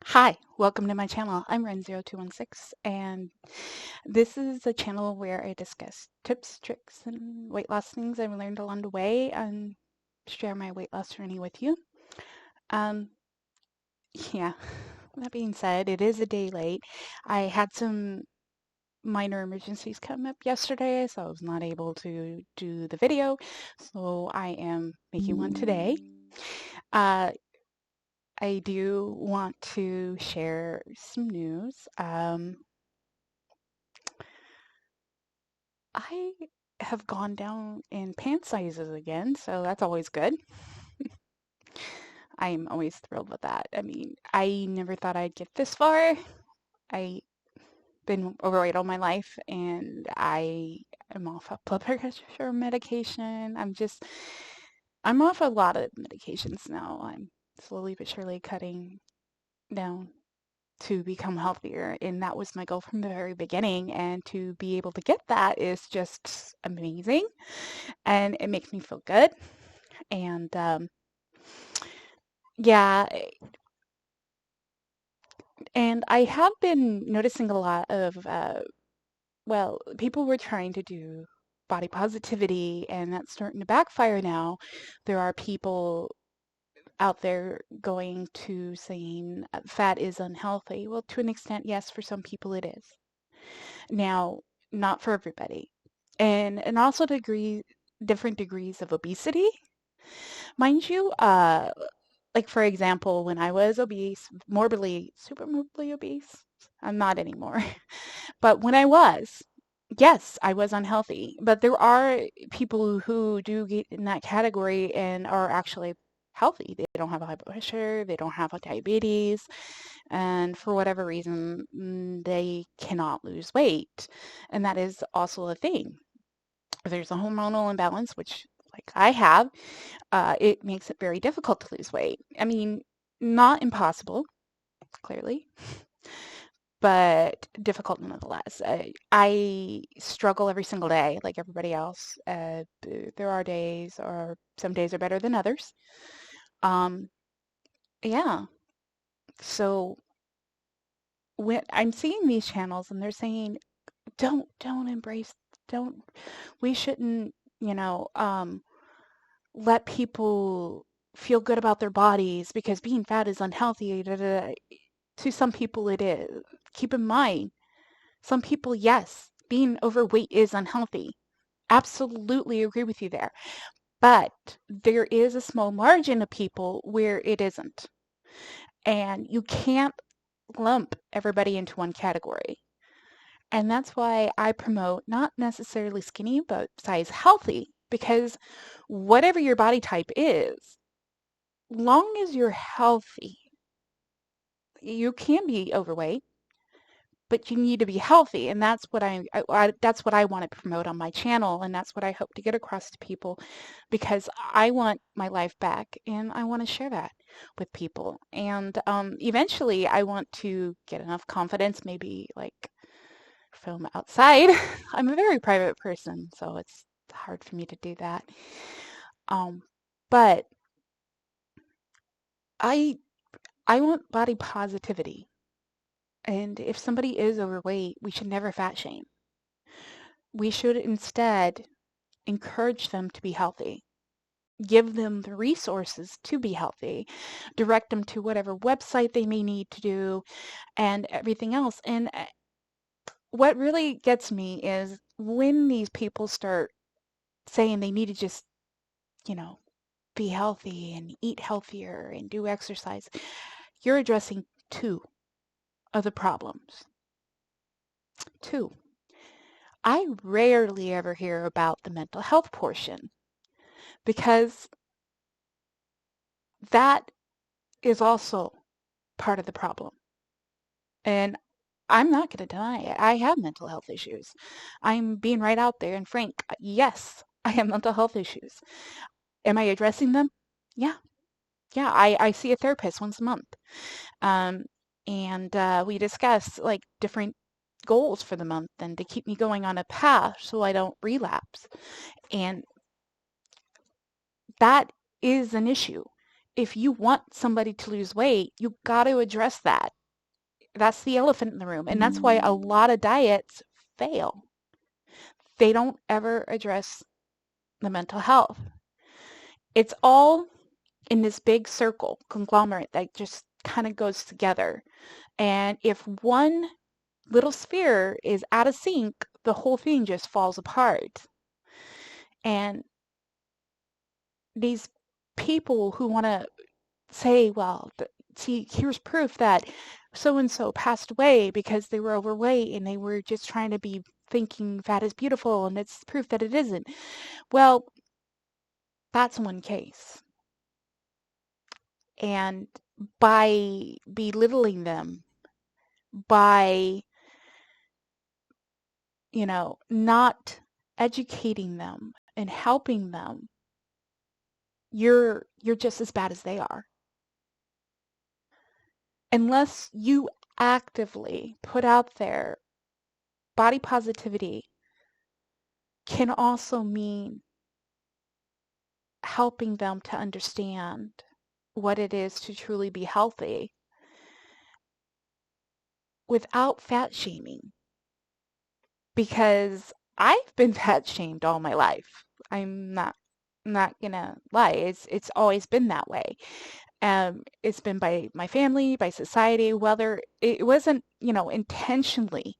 Hi, welcome to my channel. I'm Ren0216 and this is a channel where I discuss tips, tricks, and weight loss things I've learned along the way and share my weight loss journey with you. Um, yeah, that being said, it is a day late. I had some minor emergencies come up yesterday, so I was not able to do the video, so I am making one today. Uh, I do want to share some news. I have gone down in pant sizes again, so that's always good. I'm always thrilled with that. I mean, I never thought I'd get this far. I've been overweight all my life and I am off of blood pressure medication. I'm off a lot of medications now. I'm slowly but surely cutting down to become healthier, and that was my goal from the very beginning, and to be able to get that is just amazing, and it makes me feel good. And yeah, and I have been noticing a lot of, well, people were trying to do body positivity, and that's starting to backfire now. There are people out there going to saying fat is unhealthy. Well, to an extent, yes, for some people it is. Now, not for everybody. And also different degrees of obesity. Mind you, like for example, when I was obese, super morbidly obese, I'm not anymore. But when I was, yes, I was unhealthy. But there are people who do get in that category and are actually healthy. They don't have high blood pressure, they don't have diabetes, and for whatever reason, they cannot lose weight. And that is also a thing. There's a hormonal imbalance, which like I have, it makes it very difficult to lose weight. I mean, not impossible, clearly, but difficult nonetheless. I struggle every single day, like everybody else. There are days, or some days are better than others. Um, yeah. So when I'm seeing these channels and they're saying, don't embrace, don't, we shouldn't, you know, let people feel good about their bodies because being fat is unhealthy. Da, da, da. To some people, it is. Keep in mind, some people, yes, being overweight is unhealthy. Absolutely agree with you there. But there is a small margin of people where it isn't. And you can't lump everybody into one category. And that's why I promote not necessarily skinny, but size healthy. Because whatever your body type is, long as you're healthy, you can be overweight, but you need to be healthy, and that's what that's what I want to promote on my channel, and that's what I hope to get across to people, because I want my life back, and I want to share that with people. And eventually, I want to get enough confidence, maybe like film outside. I'm a very private person, so it's hard for me to do that. Um, but I I want body positivity. And if somebody is overweight, we should never fat shame. We should instead encourage them to be healthy, give them the resources to be healthy, direct them to whatever website they may need to do, and everything else. And what really gets me is when these people start saying they need to just, you know, be healthy and eat healthier and do exercise, you're addressing two of the problems. Two. I rarely ever hear about the mental health portion because that is also part of the problem. And I'm not going to deny it. I have mental health issues. I'm being right out there and frank. Yes, I have mental health issues. Am I addressing them? Yeah. Yeah, I see a therapist once a month. Um, and we discuss like different goals for the month and to keep me going on a path so I don't relapse. And that is an issue. if you want somebody to lose weight, you got to address that. That's the elephant in the room. And that's why a lot of diets fail. They don't ever address the mental health. It's all in this big circle, conglomerate that just kind of goes together. And if one little sphere is out of sync, the whole thing just falls apart. And these people who want to say, well, see, here's proof that so and so passed away because they were overweight and they were just trying to be thinking fat is beautiful, and it's proof that it isn't. Well, that's one case. And by belittling them, by, not educating them and helping them, you're just as bad as they are. Unless you actively put out there, body positivity can also mean helping them to understand what it is to truly be healthy without fat shaming. Because I've been fat shamed all my life. I'm not gonna lie. It's always been that way. It's been by my family, by society, whether it wasn't, intentionally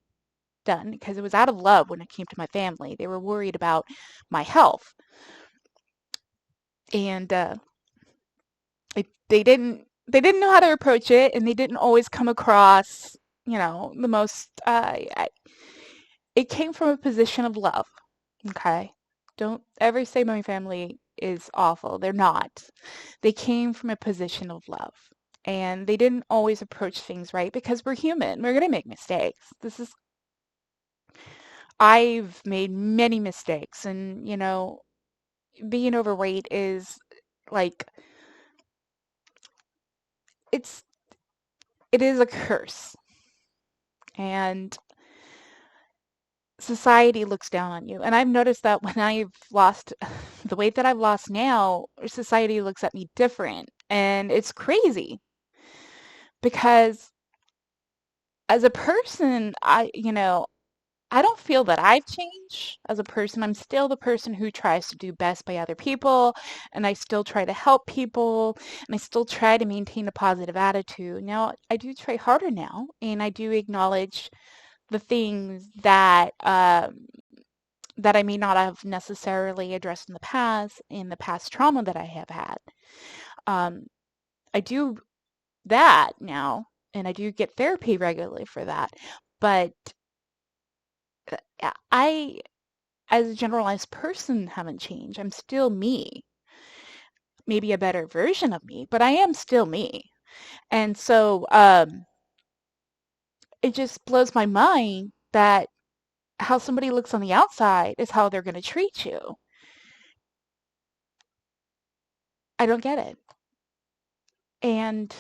done, because it was out of love when it came to my family. They were worried about my health. And they didn't know how to approach it, and they didn't always come across, the most it came from a position of love. Okay? Don't ever say my family is awful. They're not. They came from a position of love. And they didn't always approach things right because we're human. We're going to make mistakes. I've made many mistakes, and, being overweight is like, it's, it is a curse. And society looks down on you. And I've noticed that when I've lost the weight that I've lost now, society looks at me different. And it's crazy because as a person, I don't feel that I've changed as a person. I'm still the person who tries to do best by other people, and I still try to help people, and I still try to maintain a positive attitude. Now, I do try harder now, and I do acknowledge the things that I may not have necessarily addressed in the past trauma that I have had. Um, I do that now, and I do get therapy regularly for that. But I, as a generalized person, haven't changed. I'm still me. Maybe a better version of me, but I am still me. And so it just blows my mind that how somebody looks on the outside is how they're going to treat you. I don't get it. And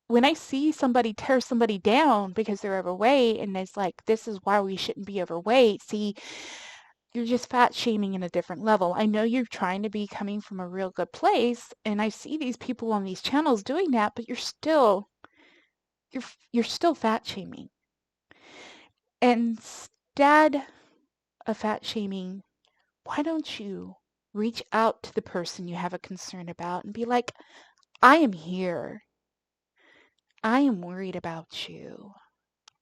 when I see somebody tear somebody down because they're overweight, and it's like, this is why we shouldn't be overweight. See, you're just fat shaming in a different level. I know you're trying to be coming from a real good place, and I see these people on these channels doing that, but you're still fat shaming. And instead of fat shaming, why don't you reach out to the person you have a concern about and be like, I am here. I am worried about you.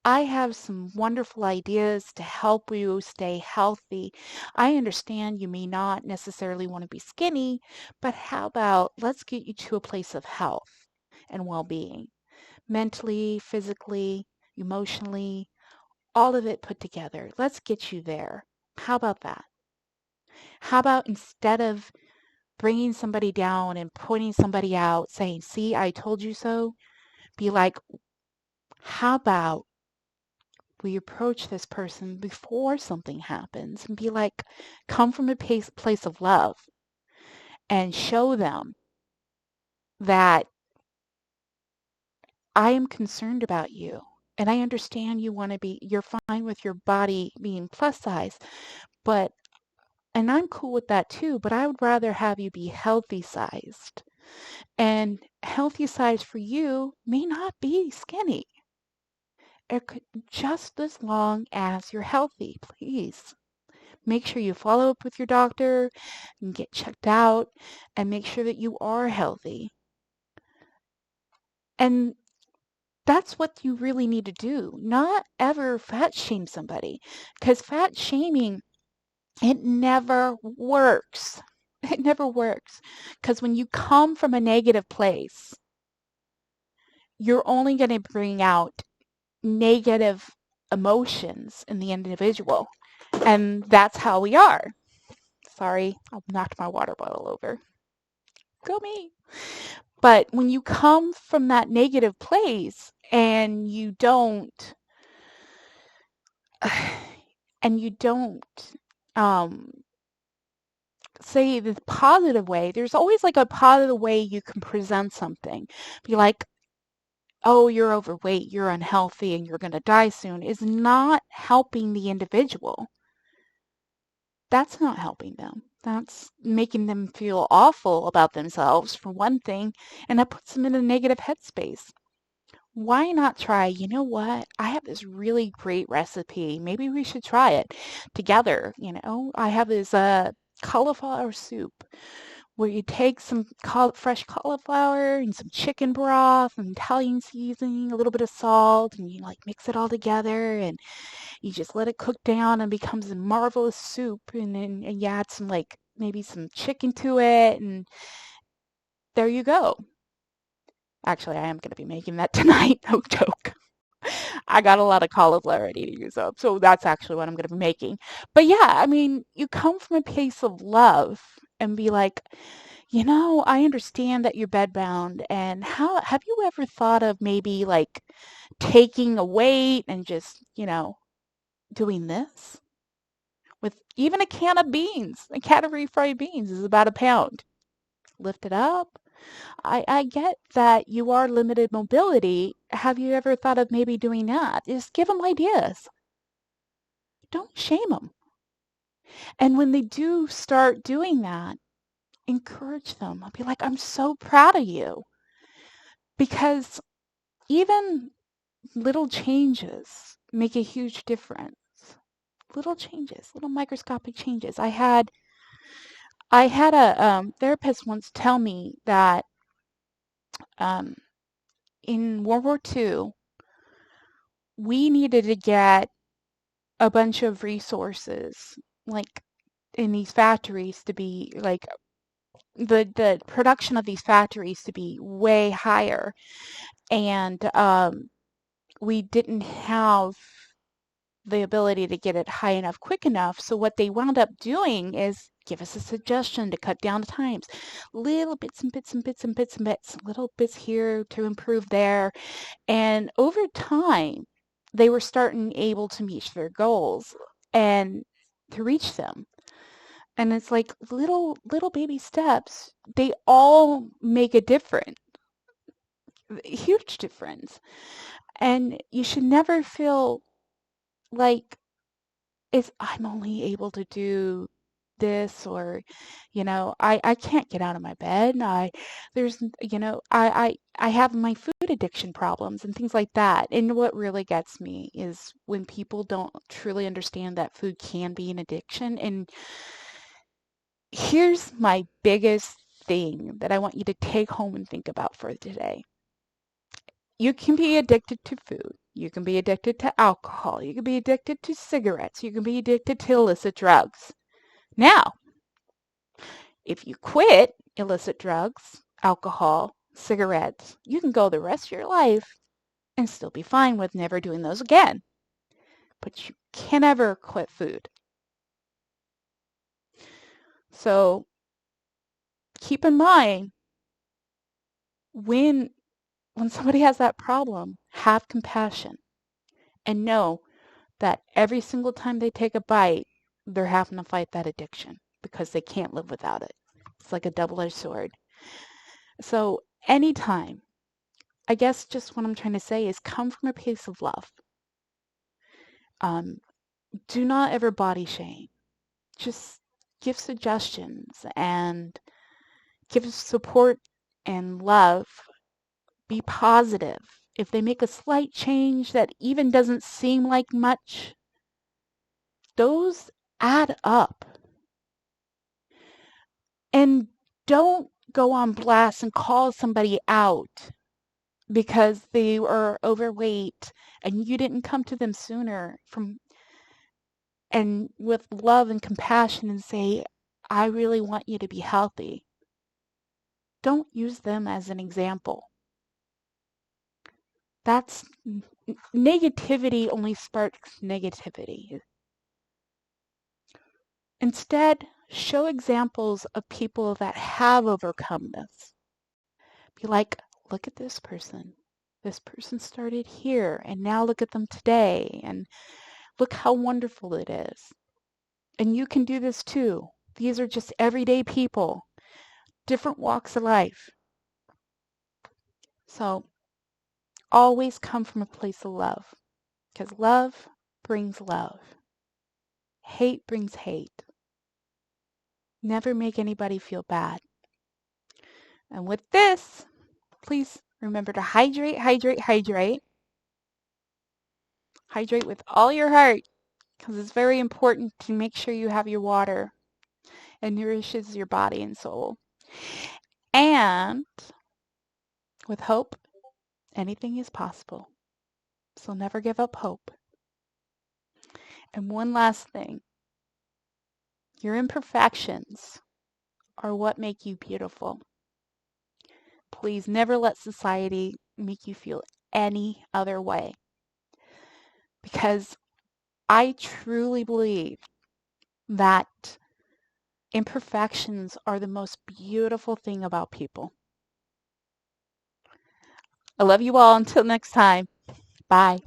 I have some wonderful ideas to help you stay healthy. I understand you may not necessarily want to be skinny, but how about let's get you to a place of health and well-being, mentally, physically, emotionally, all of it put together. Let's get you there. How about that? How about instead of bringing somebody down and pointing somebody out, saying, see, I told you so, be like, how about we approach this person before something happens and be like, come from a place of love and show them that I am concerned about you. And I understand you're fine with your body being plus size, and I'm cool with that too, but I would rather have you be healthy sized. And healthy size for you may not be skinny. It could just as long as you're healthy, please. Make sure you follow up with your doctor and get checked out and make sure that you are healthy. And that's what you really need to do. Not ever fat shame somebody, because fat shaming, it never works. It never works. Because when you come from a negative place, you're only going to bring out negative emotions in the individual. And that's how we are. Sorry, I knocked my water bottle over. Go me. But when you come from that negative place and you don't um say the positive way, there's always like a positive way you can present something. Be like, oh, you're overweight, you're unhealthy, and you're going to die soon, is not helping the individual. That's not helping them. That's making them feel awful about themselves, for one thing, and that puts them in a negative headspace. Why not try, you know what? I have this really great recipe. Maybe we should try it together. I have this cauliflower soup where you take some fresh cauliflower and some chicken broth and Italian seasoning, a little bit of salt, and you like mix it all together and you just let it cook down and becomes a marvelous soup. And then you add some like maybe some chicken to it, and there you go. Actually, I am going to be making that tonight. No joke. I got a lot of cauliflower I need to use up, so that's actually what I'm going to be making. But yeah, I mean, you come from a place of love and be like, I understand that you're bedbound, and how have you ever thought of maybe like taking a weight and just, doing this? With even a can of beans, a can of refried beans is about a pound. Lift it up. I get that you are limited mobility. Have you ever thought of maybe doing that? Just give them ideas. Don't shame them. And when they do start doing that, encourage them. I'll be like, I'm so proud of you. Because even little changes make a huge difference. Little changes, little microscopic changes. I had a therapist once tell me that um, in World War II, we needed to get a bunch of resources, like in these factories, to be like the production of these factories to be way higher, and we didn't have the ability to get it high enough quick enough. So what they wound up doing is give us a suggestion to cut down the times, little bits and bits and bits and bits and bits, little bits here to improve there. And over time, they were starting able to meet their goals and to reach them. And it's like little baby steps. They all make a difference, a huge difference. And you should never feel like it's I'm only able to do this, or I can't get out of my bed. I have my food addiction problems and things like that. And what really gets me is when people don't truly understand that food can be an addiction. And here's my biggest thing that I want you to take home and think about for today. You can be addicted to food. You can be addicted to alcohol. You can be addicted to cigarettes. You can be addicted to illicit drugs. Now, if you quit illicit drugs, alcohol, cigarettes, you can go the rest of your life and still be fine with never doing those again. But you can never quit food. So keep in mind, when somebody has that problem, have compassion and know that every single time they take a bite, they're having to fight that addiction because they can't live without it. It's like a double-edged sword. So anytime, I guess just what I'm trying to say is come from a place of love. Do not ever body shame. Just give suggestions and give support and love. Be positive. If they make a slight change that even doesn't seem like much, those add up. And don't go on blast and call somebody out because they are overweight and you didn't come to them sooner and with love and compassion and say, I really want you to be healthy. Don't use them as an example. That's negativity only sparks negativity. Instead, show examples of people that have overcome this. Be like, look at this person. This person started here, and now look at them today, and look how wonderful it is. And you can do this too. These are just everyday people, different walks of life. So always come from a place of love, because love brings love. Hate brings hate. Never make anybody feel bad. And with this, please remember to hydrate, hydrate, hydrate. Hydrate with all your heart, because it's very important to make sure you have your water. It nourishes your body and soul. And with hope, anything is possible. So never give up hope. And one last thing. Your imperfections are what make you beautiful. Please never let society make you feel any other way. Because I truly believe that imperfections are the most beautiful thing about people. I love you all. Until next time. Bye.